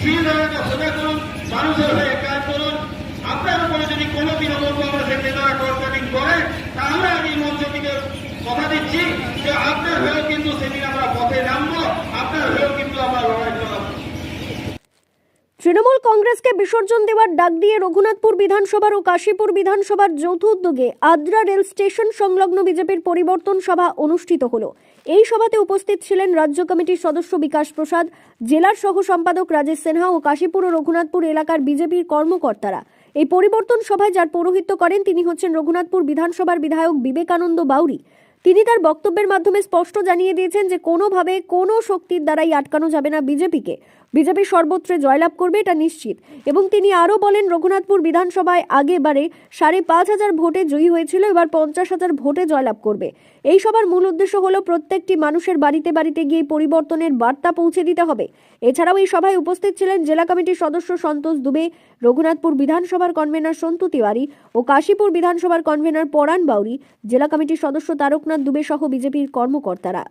বিভিন্ন ধরনের সোজা করুন, মানুষের হয়ে কাজ করুন। আপনার উপরে যদি কোনো তৃণমূল কংগ্রেসের নেতারা কর্তৃক করে, তাহলে আমি মঞ্চ থেকে কথা দিচ্ছি যে আপনার হয়েও কিন্তু সেদিন আমরা পথে নামবো, আপনার হয়েও কিন্তু আমরা লড়াই চালাবো। তৃণমূল কংগ্রেসকে বিসর্জন দেওয়ার ডাক দিয়ে রঘুনাথপুর বিধানসভার ও কাশীপুর বিধানসভার যৌথ উদ্যোগে আদ্রা রেল স্টেশন সংলগ্ন বিজেপির পরিবর্তন সভা অনুষ্ঠিত হলো। এই সভাতে উপস্থিত ছিলেন রাজ্য কমিটির সদস্য বিকাশ প্রসাদ, জেলার সহ সম্পাদক রাজেশ সিনহা ও কাশীপুর ও রঘুনাথপুর এলাকার বিজেপির কর্মকর্তারা। এই পরিবর্তন সভায় যার পৌরোহিত্য করেন তিনি হচ্ছেন রঘুনাথপুর বিধানসভার বিধায়ক বিবেকানন্দ বাউরি। তিনি তার বক্তব্যের মাধ্যমে স্পষ্ট জানিয়ে দিয়েছেন যে কোনোভাবে কোনো শক্তির দ্বারাই আটকানো যাবে না বিজেপিকে। বিজেপি সর্বত্রে জয়লাভ করবে এটা নিশ্চিত। এবং তিনি আরও বলেন, রঘুনাথপুর বিধানসভায় আগেবারে 5,500 ভোটে জয়ী হয়েছিল, এবার 50,000 ভোটে জয়লাভ করবে। এই সভার মূল উদ্দেশ্য হলো প্রত্যেকটি মানুষের বাড়িতে বাড়িতে গিয়ে পরিবর্তনের বার্তা পৌঁছে দিতে হবে। এছাড়াও এই সভায় উপস্থিত ছিলেন জেলা কমিটির সদস্য সন্তোষ দুবে, রঘুনাথপুর বিধানসভার কনভেনর সন্তু তিওয়ারি ও কাশীপুর বিধানসভার কনভেনর পরাণ বাউরি, জেলা কমিটির সদস্য তারকনাথ দুবে সহ বিজেপির কর্মকর্তারা।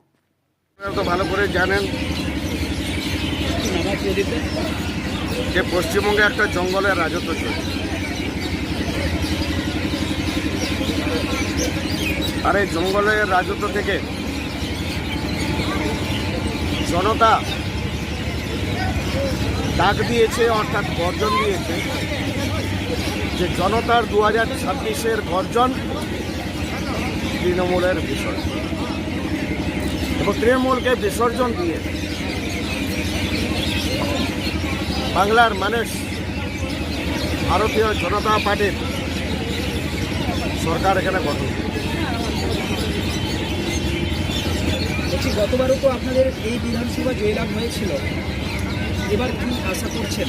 তো ভালো করে জানেন যে পশ্চিমবঙ্গে একটা জঙ্গলের রাজত্ব চলছে, আর এই জঙ্গলের রাজত্ব থেকে জনতা ডাক দিয়েছে, অর্থাৎ গর্জন দিয়েছে যে জনতার 2026-এর গর্জন তৃণমূলের বিসর্জন, এবং তৃণমূলকে বিসর্জন দিয়ে বাংলার মানুষ ভারতীয় জনতা পার্টির সরকার এখানে গঠন। বলছি, গতবারও তো আপনাদের এই বিধানসভা জয়লাভ হয়েছিল, এবার কি আশা করছেন?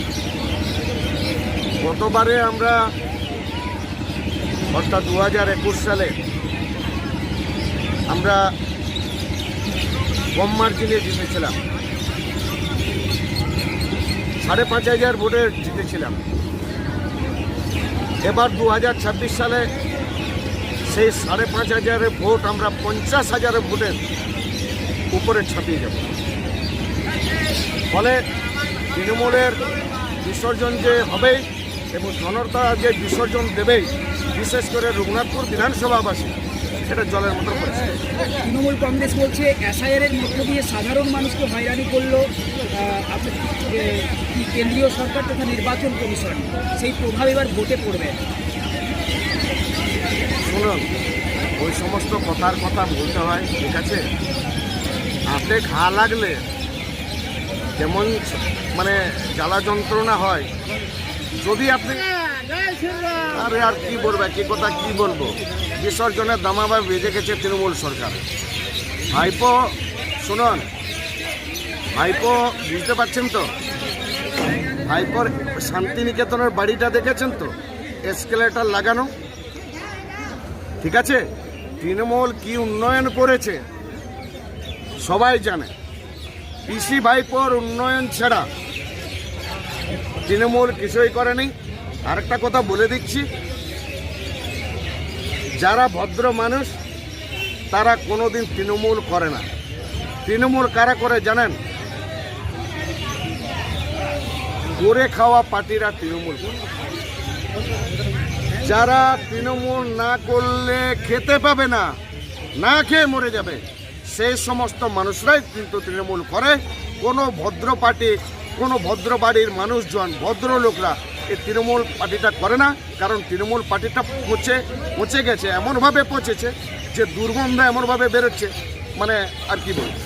গতবারে আমরা অর্থাৎ 2021 সালে আমরা কম মার্জিনে জিতেছিলাম, 5,500 ভোটে জিতেছিলাম। এবার 2026 সালে সেই 5,500 ভোট আমরা 50,000 ভোটের উপরে ছাপিয়ে যাব। ফলে তৃণমূলের বিসর্জন যে হবেই এবং জনতা যে বিসর্জন দেবেই, বিশেষ করে রঘুনাথপুর বিধানসভাবাসী, সেটা জলের মতো পড়েছে। তৃণমূল কংগ্রেস বলছে এসআইআর মধ্য দিয়ে সাধারণ মানুষকে হয়রানি করলো কেন্দ্রীয় সরকার তথা নির্বাচন কমিশন, সেই প্রভাব এবার ভোটে পড়বে। শুনুন, ওই সমস্ত কথার কথা বলতে হয়, ঠিক আছে? হাতে ঘা লাগলে যেমন মানে জ্বালা যন্ত্রণা হয়, যদি আপনি আরে আর কি বলবে, কি কথা কি বলবো, বিসর্জনের দামাবার বেজে গেছে তৃণমূল সরকার। ভাইপো শুনুন, ভাইপো বুঝতে পারছেন তো, ভাইপোর শান্তিনিকেতনের বাড়িটা দেখেছেন তো, এসকেলেটার লাগানো, ঠিক আছে? তৃণমূল কি উন্নয়ন করেছে সবাই জানে। পিসি ভাইপোর উন্নয়ন ছাড়া তৃণমূল কিছুই করেনি। আরেকটা কথা বলে দিচ্ছি, যারা ভদ্র মানুষ তারা কোনোদিন তৃণমূল করে না। তৃণমূল কারা করে জানেন? করে খাওয়া পার্টিরা তৃণমূল করে। যারা তৃণমূল না করলে খেতে পাবে না, না খেয়ে মরে যাবে, সেই সমস্ত মানুষরাই কিন্তু তৃণমূল করে। কোনো ভদ্র পার্টি, কোনো ভদ্র বাড়ির মানুষজন, ভদ্র লোকরা এই তৃণমূল পার্টিটা করে না। কারণ তৃণমূল পার্টিটা পচে গেছে, এমনভাবে পচেছে যে দুর্গন্ধ এমনভাবে বেরোচ্ছে, মানে আর কি বলবো।